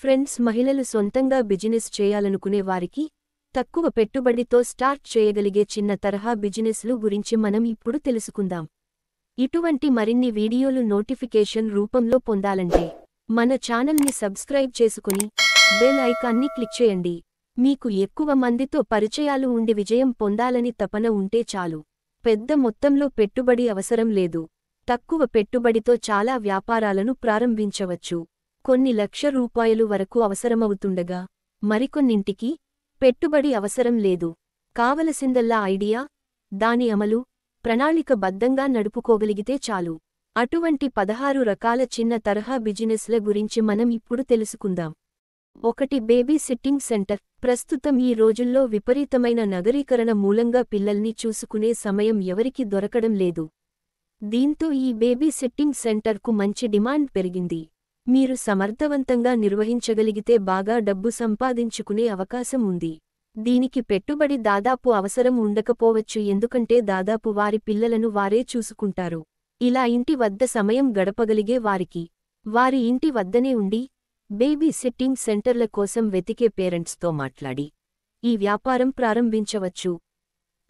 Friends, మహిళలు సొంతంగా business చేయాలనుకునే వారికి తక్కువ పెట్టుబడితో స్టార్ట్ చేయగలిగే చిన్న తరహా బిజినెస్లు గురించి మనం ఇప్పుడు తెలుసుకుందాం. ఇటువంటి మరిన్ని వీడియోలు నోటిఫికేషన్ రూపంలో పొందాలంటే మన ఛానల్ని సబ్స్క్రైబ్ చేసుకుని బెల్ ఐకాన్ని క్లిక్ చేయండి. మీకు ఎక్కువ మందితో పరిచయాలు ఉండి విజయం పొందాలని తపన ఉంటే చాలు. పెద్ద మొత్తంలో పెట్టుబడి అవసరం లేదు. తక్కువ పెట్టుబడితో చాలా వ్యాపారాలను ప్రారంభించవచ్చు. కొన్ని లక్ష రూపాయలు వరకు అవసరమవుతుండగా మరికొన్నింటికి పెట్టుబడి అవసరం లేదు. కావలసిందల్లా ఐడియా, దాని అమలు, ప్రణాళికబద్ధంగా నడుపుకోగలిగితే చాలు. అటువంటి 16 రకాల చిన్న తరహా బిజినెస్ల గురించి మనం ఇప్పుడు తెలుసుకుందాం. 1. Baby sitting centre. ప్రస్తుతం ఈ రోజుల్లో విపరీతమైన నగరీకరణ మూలంగా పిల్లల్ని చూసుకునే సమయం ఎవరికీ దొరకడం లేదు. దీంతో ఈ బేబీ సిట్టింగ్ సెంటర్కు మంచి డిమాండ్ పెరిగింది. మీరు సమర్థవంతంగా నిర్వహించగలిగితే బాగా డబ్బు సంపాదించుకునే అవకాశం ఉంది. దీనికి పెట్టుబడి దాదాపు అవసరం ఉండకపోవచ్చు, ఎందుకంటే దాదాపు వారి పిల్లలను వారే చూసుకుంటారు. ఇలా ఇంటి వద్ద సమయం గడపగలిగే వారికి వారి ఇంటి వద్దనే ఉండి బేబీ సిట్టింగ్ సెంటర్ల కోసం వెతికే పేరెంట్స్తో మాట్లాడి ఈ వ్యాపారం ప్రారంభించవచ్చు.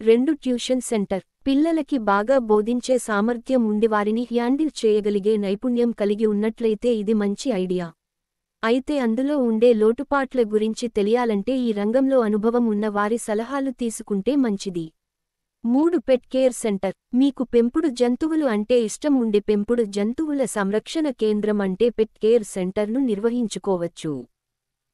2. Tuition centre. పిల్లలకి బాగా బోధించే సామర్థ్యం ఉండి వారిని హ్యాండిల్ చేయగలిగే నైపుణ్యం కలిగి ఉన్నట్లయితే ఇది మంచి ఐడియా. అయితే అందులో ఉండే లోటుపాట్ల గురించి తెలియాలంటే ఈ రంగంలో అనుభవం ఉన్న వారి సలహాలు తీసుకుంటే మంచిది. 3. పెట్ కేర్ సెంటర్. మీకు పెంపుడు జంతువులు అంటే ఇష్టం ఉండి పెంపుడు జంతువుల సంరక్షణ కేంద్రం అంటే పెట్ కేర్ సెంటర్ను నిర్వహించుకోవచ్చు.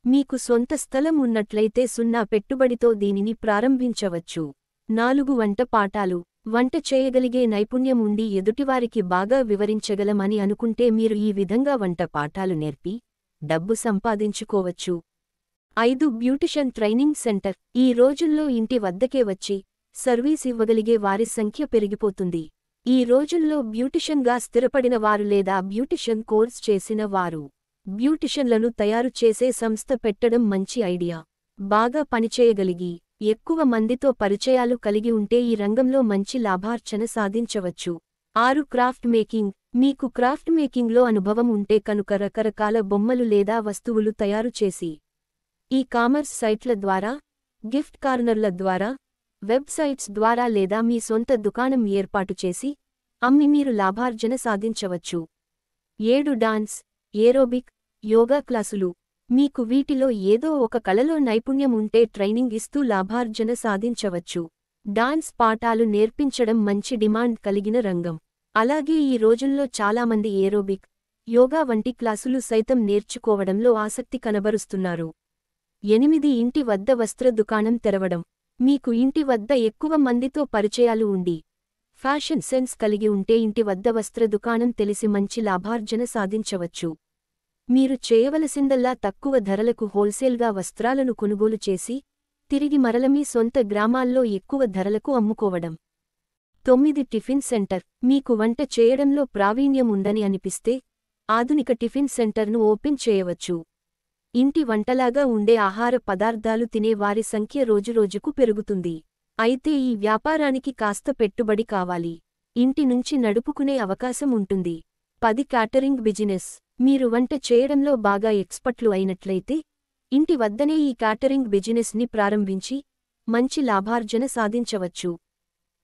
మీకు సొంత స్థలం ఉన్నట్లయితే సున్నా పెట్టుబడితో దీనిని ప్రారంభించవచ్చు. 4. వంట పాఠాలు. వంట చేయగలిగే నైపుణ్యం ఉండి ఎదుటివారికి బాగా వివరించగలమని అనుకుంటే మీరు ఈ విధంగా వంట పాఠాలు నేర్పి డబ్బు సంపాదించుకోవచ్చు. 5. Beautician training centre. ఈ రోజుల్లో ఇంటి వద్దకే వచ్చి సర్వీస్ ఇవ్వగలిగే వారి సంఖ్య పెరిగిపోతుంది. ఈ రోజుల్లో బ్యూటిషన్గా స్థిరపడిన వారు లేదా బ్యూటిషన్ కోర్స్ చేసిన వారు బ్యూటిషన్లను తయారు చేసే సంస్థ పెట్టడం మంచి ఐడియా. బాగా పనిచేయగలిగి ఎక్కువ మందితో పరిచయాలు కలిగి ఉంటే ఈ రంగంలో మంచి లాభార్జన సాధించవచ్చు. 6. Craft making. మీకు క్రాఫ్ట్ మేకింగ్లో అనుభవం ఉంటే కనుక రకరకాల బొమ్మలు లేదా వస్తువులు తయారు చేసి ఈ-కామర్స్ సైట్ల ద్వారా, గిఫ్ట్ కార్నర్ల ద్వారా, వెబ్సైట్స్ ద్వారా లేదా మీ సొంత దుకాణం ఏర్పాటు చేసి అమ్మి మీరు లాభార్జన సాధించవచ్చు. 7. డాన్స్, ఏరోబిక్, యోగా క్లాసులు. మీకు వీటిలో ఏదో ఒక కళలో నైపుణ్యం ఉంటే ట్రైనింగ్ ఇస్తూ లాభార్జన సాధించవచ్చు. డాన్స్ పాఠాలు నేర్పించడం మంచి డిమాండ్ కలిగిన రంగం. అలాగే ఈ రోజుల్లో చాలామంది ఏరోబిక్, యోగా వంటి క్లాసులు సైతం నేర్చుకోవడంలో ఆసక్తి కనబరుస్తున్నారు. 8. ఇంటి వద్ద వస్త్ర దుకాణం తెరవడం. మీకు ఇంటి వద్ద ఎక్కువ మందితో పరిచయాలు ఉండి ఫ్యాషన్ సెన్స్ కలిగి ఉంటే ఇంటి వద్ద వస్త్ర దుకాణం తెలిసి మంచి లాభార్జన సాధించవచ్చు. మీరు చేయవలసిందల్లా తక్కువ ధరలకు హోల్సేల్గా వస్త్రాలను కొనుగోలు చేసి తిరిగి మరల మీ సొంత గ్రామాల్లో ఎక్కువ ధరలకు అమ్ముకోవడం. 9. Tiffin centre. మీకు వంట చేయడంలో ప్రావీణ్యం ఉందని అనిపిస్తే ఆధునిక టిఫిన్ సెంటర్ను ఓపెన్ చేయవచ్చు. ఇంటి వంటలాగా ఉండే ఆహార పదార్థాలు తినే వారి సంఖ్య రోజురోజుకు పెరుగుతుంది. అయితే ఈ వ్యాపారానికి కాస్త పెట్టుబడి కావాలి. ఇంటి నుంచి నడుపుకునే అవకాశం ఉంటుంది. 10. Catering business. మీరు వంట చేయడంలో బాగా ఎక్స్పర్ట్లు అయినట్లయితే ఇంటి వద్దనే ఈ క్యాటరింగ్ బిజినెస్ని ప్రారంభించి మంచి లాభార్జన సాధించవచ్చు.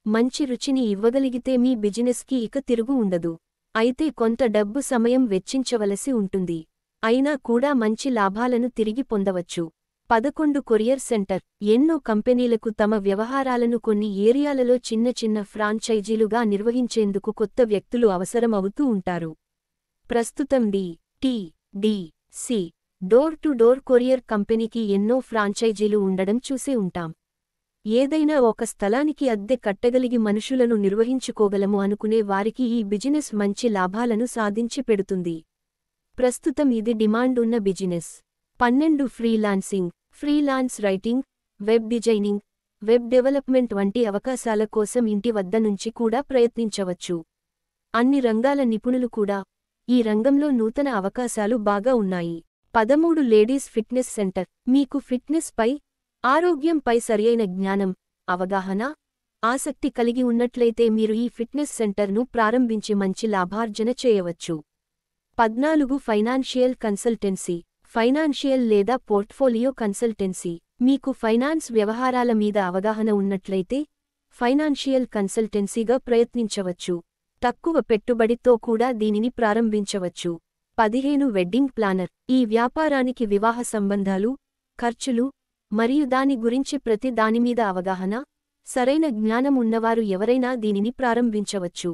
మంచి రుచిని ఇవ్వగలిగితే మీ బిజినెస్కి ఇక తిరుగు ఉండదు. అయితే కొంత డబ్బు సమయం వెచ్చించవలసి ఉంటుంది. అయినా కూడా మంచి లాభాలను తిరిగి పొందవచ్చు. 11. Courier centre. ఎన్నో కంపెనీలకు తమ వ్యవహారాలను కొన్ని ఏరియాలలో చిన్న చిన్న ఫ్రాంచైజీలుగా నిర్వహించేందుకు కొత్త వ్యక్తులు అవసరం అవుతూ ఉంటారు. ప్రస్తుతం డి.టి.డి.సి. డోర్ టు డోర్ కొరియర్ కంపెనీకి ఎన్నో ఫ్రాంచైజీలు ఉండడం చూసే ఉంటాం. ఏదైనా ఒక స్థలానికి అద్దె కట్టగలిగి మనుషులను నిర్వహించుకోగలము అనుకునే వారికి ఈ బిజినెస్ మంచి లాభాలను సాధించి పెడుతుంది. ప్రస్తుతం ఇది డిమాండ్ ఉన్న business. 12. Freelancing. Freelance writing, web designing, web development వంటి అవకాశాల కోసం ఇంటి వద్ద నుంచి కూడా ప్రయత్నించవచ్చు. అన్ని రంగాల నిపుణులు కూడా ఈ రంగంలో నూతన అవకాశాలు బాగా ఉన్నాయి. 13. Ladies fitness centre. మీకు ఫిట్నెస్ పై, ఆరోగ్యంపై సరియైన జ్ఞానం, అవగాహన, ఆసక్తి కలిగి ఉన్నట్లయితే మీరు ఈ ఫిట్నెస్ సెంటర్ను ప్రారంభించి మంచి లాభార్జన చేయవచ్చు. 14. Financial consultancy. ఫైనాన్షియల్ లేదా పోర్ట్ఫోలియో కన్సల్టెన్సీ. మీకు ఫైనాన్స్ వ్యవహారాల మీద అవగాహన ఉన్నట్లయితే ఫైనాన్షియల్ కన్సల్టెన్సీగా ప్రయత్నించవచ్చు. తక్కువ పెట్టుబడితో కూడా దీనిని ప్రారంభించవచ్చు. 15 వెడ్డింగ్ ప్లానర్. ఈ వ్యాపారానికి వివాహ సంబంధాలు, ఖర్చులు మరియు దాని గురించి ప్రతి దానిమీద అవగాహన, సరైన జ్ఞానం ఉన్నవారు ఎవరైనా దీనిని ప్రారంభించవచ్చు.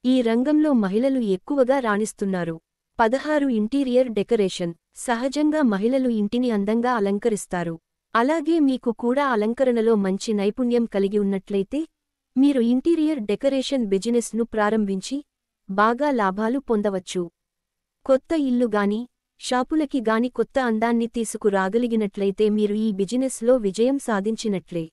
ఈ రంగంలో మహిళలు ఎక్కువగా రాణిస్తున్నారు. 16 ఇంటీరియర్ డెకరేషన్. సహజంగా మహిళలు ఇంటిని అందంగా అలంకరిస్తారు. అలాగే మీకు కూడా అలంకరణలో మంచి నైపుణ్యం కలిగి ఉన్నట్లయితే మీరు ఇంటీరియర్ డెకరేషన్ బిజినెస్ను ప్రారంభించి బాగా లాభాలు పొందవచ్చు. కొత్త ఇల్లు గాని, షాపులకి గాని కొత్త అందాన్ని తీసుకురాగలిగినట్లయితే మీరు ఈ బిజినెస్లో విజయం సాధించినట్లే.